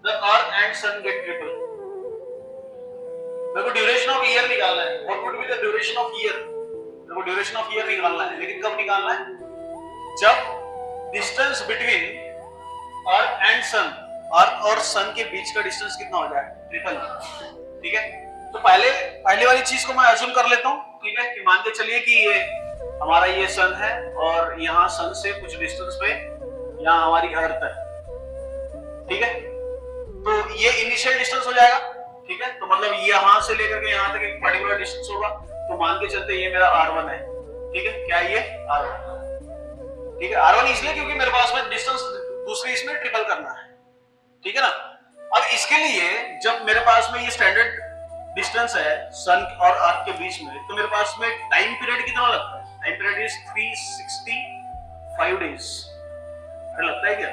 The earth and sun get triple. मेरे को duration of year निकालना है। What would be the duration of year? मेरे को ड्यूरेशन ऑफ ईयर निकालना है, लेकिन कब निकालना है? जब distance between earth and sun, earth और सन के बीच का डिस्टेंस कितना हो जाए? ट्रिपल। ठीक है, तो पहले वाली चीज को मैं अज्यूम कर लेता हूँ। ठीक है, कि मान के चलिए कि ये हमारा ये सन है और यहाँ सन से कुछ डिस्टेंस पे यहाँ हमारी अर्थ है। ठीक है, तो ये इनिशियल डिस्टेंस हो जाएगा। ठीक है, तो मतलब यहाँ से लेकर के यहाँ तक एक पर्टिकुलर डिस्टेंस होगा। तो मान के चलते ये मेरा R1 है। ठीक है, क्या ये R1? ठीक है, R1 इसलिए क्योंकि मेरे पास में डिस्टेंस दूसरी इसमें ट्रिपल करना है। ठीक है ना। अब इसके लिए जब मेरे पास में ये स्टैंडर्ड डिस्टेंस है सन और अर्थ के बीच में, तो मेरे पास में टाइम पीरियड कितना लगता है? Time period is 365 days. अरे लगता है क्या?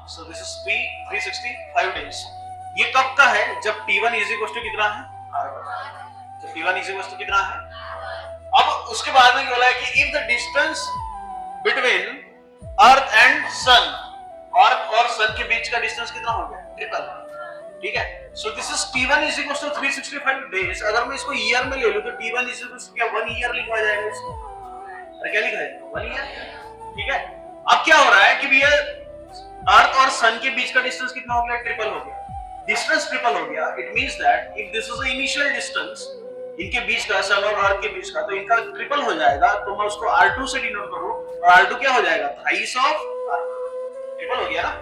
सो दिस इज 365 डेज। ये कब का है? जब T1 इज इक्वल टू कितना है? R1। तो T1 इज इक्वल टू कितना है? अब उसके बाद में क्या बोला है कि if the distance between earth and sun, earth और सन के बीच का डिस्टेंस कितना हो गया? ट्रिपल। ठीक है, so this is T1 is equal to 365 days. अगर मैं इसको ईयर में ले लूं तो T1 इज इक्वल टू क्या 1 ईयर लिखा जाएगा इसको? अरे क्या लिखा है? 1 ईयर। ठीक है, अब क्या हो रहा है कि भैया अर्थ और सन के बीच का डिस्टेंस कितना हो गया? ट्रिपल हो गया। डिस्टेंस ट्रिपल हो गया। It means that if this is the initial distance इनके बीच का, सन और अर्थ के बीच का, तो इनका ट्रिपल हो जाएगा। तो मैं उसको R2 से डिनोट करूं और R2 क्या हो जाएगा? Thrice of R। ट्रिपल हो गया ना।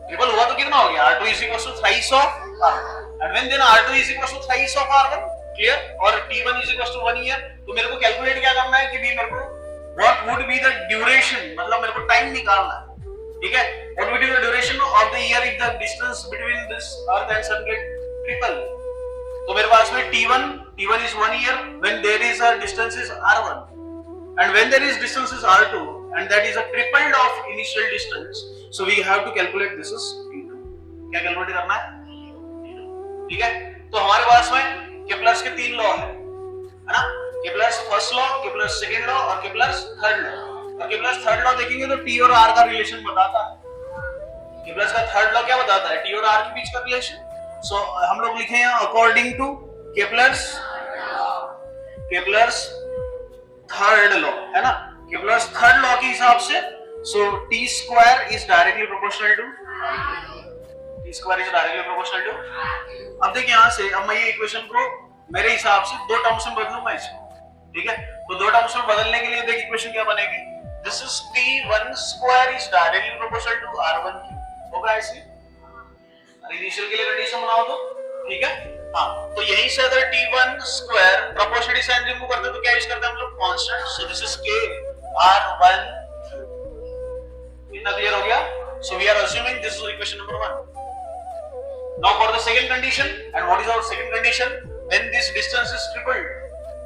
ट्रिपल हुआ तो कितना हो गया? R2 is equals to thrice of R1 and when then R2 is equals to thrice of R1, clear? और T1 is equals to 1 year। तो मेरे को कैलकुलेट क्या करना है कि भी मेरे को what would be the duration, मतलब मेरे को टाइम निकालना है। ठीक है, what would be the duration of the year if the distance between this earth and sun get triple? तो मेरे पास में T1 is 1 year when there is a distance is R1 and when there is distance is R2 and that is a tripled of initial distance, so we have to calculate this is T2। क्या calculate करना है? ठीक है, तो हमारे पास में Kepler's के 3 law है ना? Kepler's first law, Kepler's second law और केप्लर्स थर्ड लॉ। और केप्लर्स थर्ड लॉ देखेंगे तो T और R का रिलेशन बताता है। केप्लर्स का थर्ड लॉ क्या बताता है? T और R के बीच का रिलेशन। सो हम लोग लिखे हैं according to Kepler's third law, है ना? केप्लर्स थर्ड लॉ के हिसाब से so T square is directly proportional to अब देखिए यहां से, अब मैं ये इक्वेशन को मेरे हिसाब से दो टर्म्स में बदलूंगा इसको। ठीक है, तो दो टर्म्स में बदलने के लिए देख इक्वेशन क्या बनेगी? This is T1 square is directly proportional to R1 cube. होगा ऐसे? इनिशियल के लिए कंडीशन बनाओ तो। ठीक है, हाँ, तो यहीं से अगर T1 square proportionality sign remove करते तो क्या यूज करते हैं हम लोग? Constant. So this is K R1 cube. इतना क्लियर हो गया? So we are assuming this is equation number 1। Now for the second condition, and what is our second condition? When this distance is tripled,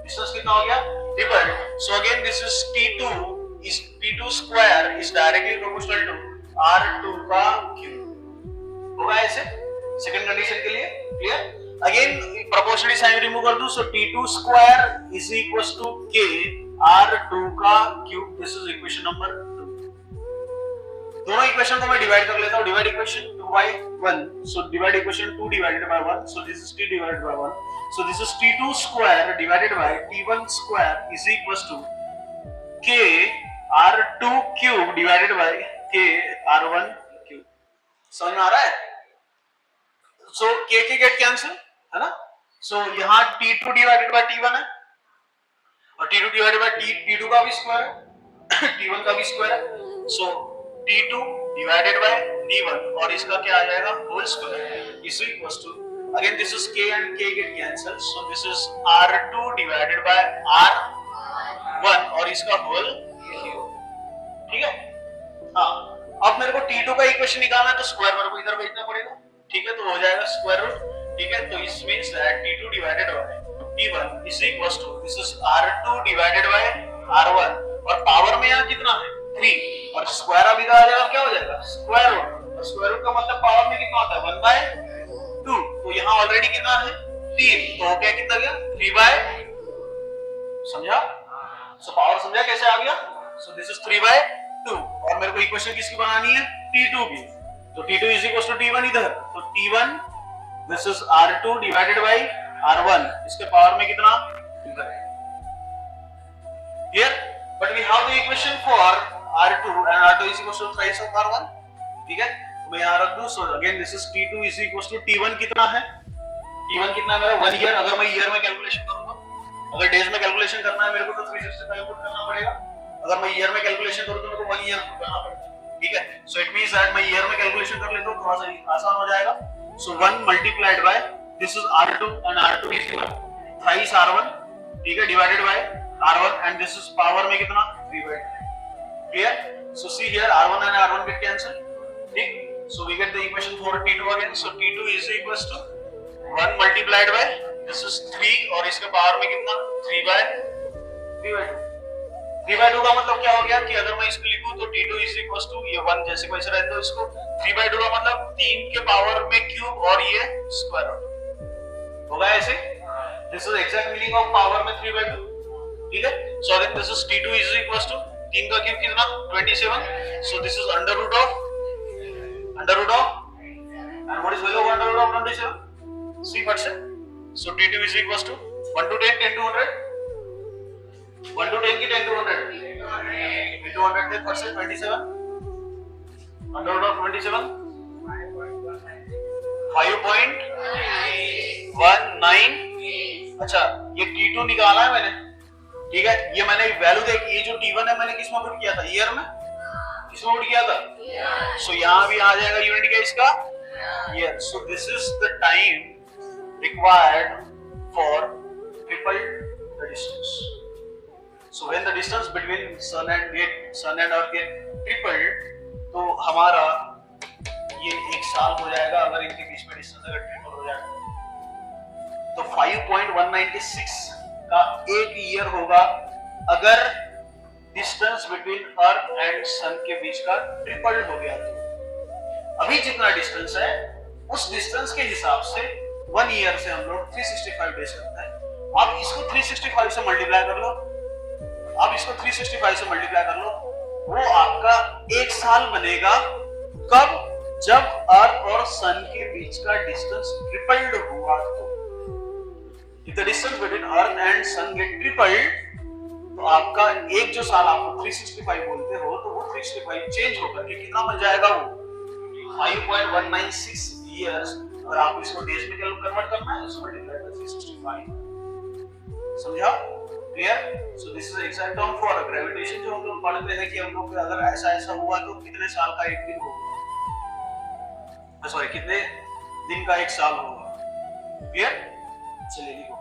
distance कितना हो गया? Tripled. So again this is T2 square is directly proportional to R2 का cube। होगा ऐसे? Second condition के लिए clear? Again proportionality sign remove कर दूं, so T2 square is equals to K R2 का cube। This is equation number 2। दोनों equation को मैं डिवाइड कर लेता हूं। Divide equation 2 by 1, so divide equation 2 divided by 1, so this is T divided by 1, so this is T2 square divided by T1 square is equals to K R2 cube divided by K R1 cube। समझ में आ रहा है? so K के get cancel, है ना? so यहाँ T2 divided by T1 है और T2 divided by T2 का भी स्क्वायर है T1 का भी स्क्वायर है। so T2 divided by T1 और इसका क्या आ जाएगा? Whole square is equals to, again this is K and K get cancelled, so this is R2 divided by R1 और इसका होल क्यूब। ठीक है, हाँ, अब मेरे को T2 का इक्वेशन निकालना है तो स्क्वायर मेरे को इधर भेजना पड़ेगा। ठीक है, तो हो जाएगा स्क्वायर रूट। ठीक है, तो इस means that T2 divided by T1 is equals to this is R2 divided by R1 और पावर में यहाँ कितना है? 3 और स्क्वायर अब इधर आ जाएगा, क्या हो जाएगा? Square root. और स्क्वायर रूट का मतलब पावर में कितना होता है? 1 by 2। तो यहाँ ऑलरेडी कितना है? 3, तो हो गया कितना गया? 3 by, समझा? सो पावर समझा कैसे आ गया? सो दिस इज 3 by 2 और मेरे को इक्वेशन किसकी बनानी है? T2 की। तो T2 is equal to T1 इधर, तो T1 this is R2 divided by R1, इसके पावर में कितना इधर है, clear. But we have the equation for R2 and R2 is equal to thrice of R1, ठीक है। तो मैं यहाँ रख दूं, so again this is T2 is equal to T1 कितना है, T1 कितना है मेरा 1 ईयर। अगर मैं ईयर में कैलकुलेशन करूंगा, अगर डेज में कैलकुलेशन करना है मेरे को तो 365 पुट करना पड़ेगा, अगर मैं ईयर में कैलकुलेशन करूं तो मेरे को 1 ईयर पुट करना पड़ेगा, ठीक है। सो इट मींस दैट मैं ईयर में कैलकुलेशन कर लेता हूं, थोड़ा सा आसान हो जाएगा। So 1 multiplied by this is R2 and R2 is thrice R1, ठीक है, divided by R1 and this is power में कितना 3/3, क्लियर। So see here R1 and R1 get cancel, ठीक। So we get the equation for T2 again. So T2 is equal to 1 multiplied by this is 3 और इसके power में कितना 3/2। 3/2 का मतलब क्या हो गया कि अगर मैं इसको लिखूं तो T2 इज इक्वल टू ये 1 जैसे वैसे रहता है, इसको 3/2 का मतलब 3 के पावर में क्यूब और ये स्क्वायर रूट होगा ऐसे। This is exact meaning of power में 3/2, ठीक है। सो अगर this is T2 is equal to 3 का क्यूब कितना 27, so this is under root of and what is value of under root of 27, सी फट से। सो T2 is equals to 1 to 10 10 to 100, 1 to 10 की 10 to 100 into 100 थे फट से 27 अंडर रूट ऑफ 27 5.19। अच्छा ये T2 निकाला है मैंने, ठीक है। ये मैंने वैल्यू देख, ये जो T1 है मैंने किस में पुट किया था, ईयर में, किस में पुट किया था, सो यहाँ भी आ जाएगा यूनिट का इसका year. So this is the time required for triple the distance. So when the distance between sun and earth get tripled, तो हमारा ये 1 साल हो जाएगा अगर इनके बीच में डिस्टेंस अगर ट्रिपल हो जाएगा। तो 5.196 का 1 ईयर होगा अगर डिस्टेंस बिटवीन अर्थ एंड सन के बीच का ट्रिपल हो गया। तो अभी जितना डिस्टेंस है उस डिस्टेंस के हिसाब से 1 ईयर से हम लोग 365 डेज करते हैं। आप इसको 365 से मल्टीप्लाई कर लो, आप इसको 365 से मल्टीप्लाई कर लो, वो आपका 1 साल बनेगा। कब? जब अर्थ और सन के बीच का डिस्टेंस ट्रिपल्ड हुआ। तो if the distance between earth and sun get tripled, तो आपका एक जो साल आपको 365 बोलते हो, तो वो 365 चेंज होकर के कितना बन जाएगा, वो 5.196 ईयर्स। अगर आपको इसको डेज में कन्वर्ट करना है तो मल्टीप्लाई बाय 365, समझा, clear. So this is exact term for gravitation, जो हम लोग पढ़ते हैं कि हम लोग अगर ऐसा ऐसा हुआ तो कितने साल का एक दिन होगा, सॉरी कितने दिन का एक साल होगा, क्लियर। चलिए लिखो।